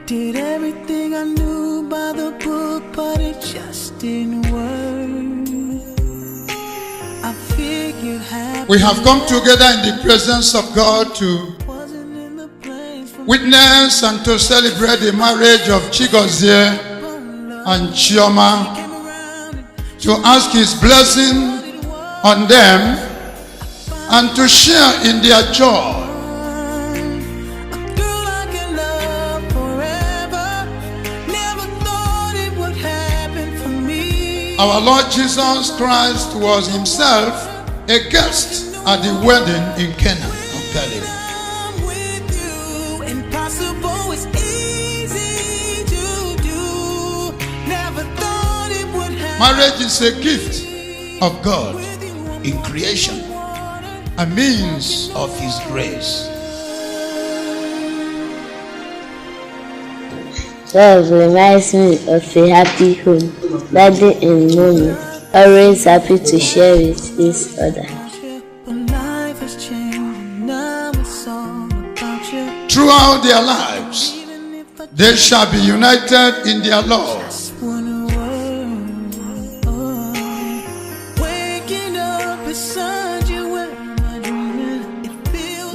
Did everything I knew by the book, but it just didn't work. I figured we have come together in the presence of God to witness and to celebrate the marriage of Chigozie and Chioma, to ask His blessing on them and to share in their joy. Our Lord Jesus Christ was Himself a guest at the wedding in Cana of Galilee. Marriage is a gift of God in creation, a means of His grace. Love reminds me of a happy home. Daddy and mommy always happy to share with each other. Throughout their lives, they shall be united in their love.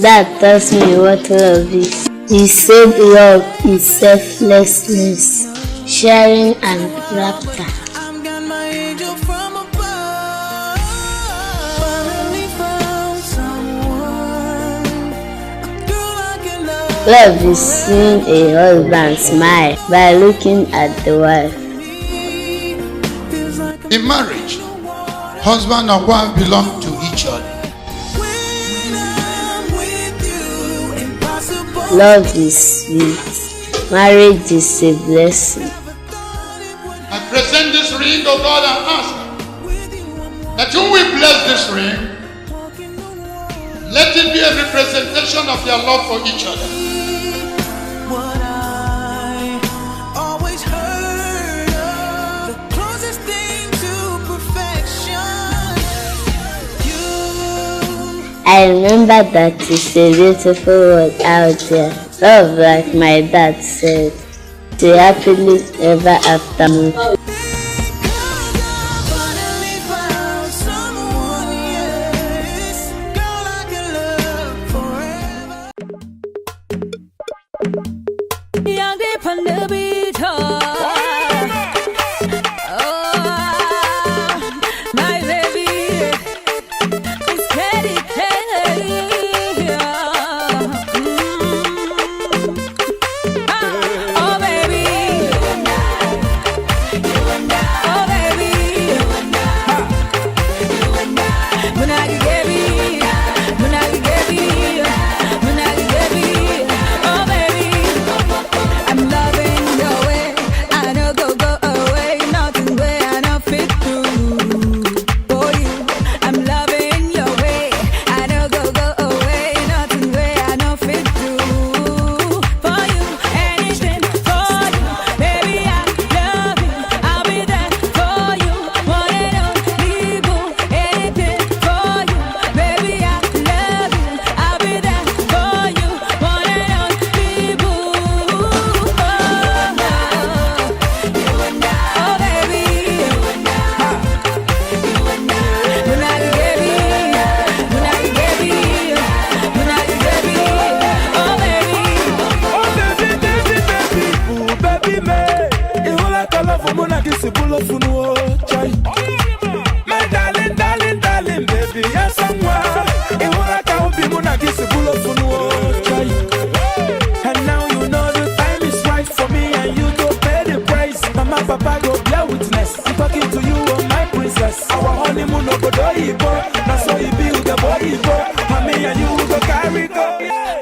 That tells me what love is. He said love is selflessness, sharing and laughter. Love is seeing a husband smile by looking at the wife. In marriage, husband and wife belong to each other. Love is sweet. Marriage is a blessing. I present this ring, O God, and ask that you will bless this ring. Let it be a representation of your love for each other. What I always heard of, the closest thing to perfection. I remember that it's a beautiful world out there. Love, like my dad said, to happily ever after. Young deep on the beat, my baby, it's Teddy. Oh baby, oh baby, when I get me, when I get me, when I get me, oh baby, I'm loving your way. I know go away, nothing way I don't fit through for you. I'm loving your way. I know go away, nothing way I don't fit through for you. Anything for you, baby. I love you. I'll be there for you. Want it on people. Anything for you, baby. I love you. I'll be there for you. Want it on people. Oh baby, when I get me, when I get me, when I get me, oh baby. Ooh, baby, me. You like a love for money, kiss a bull of no chai. My darling, darling, darling, baby, yes, someone. You like a hobby, money, kiss a bull of no chai. And now you know the time is right for me, and you go pay the price. Mama, papa, go bear witness. I'm talking to you, oh my princess. Our honeymoon, no go do it, that's why you build the boy, and me and you go carry go.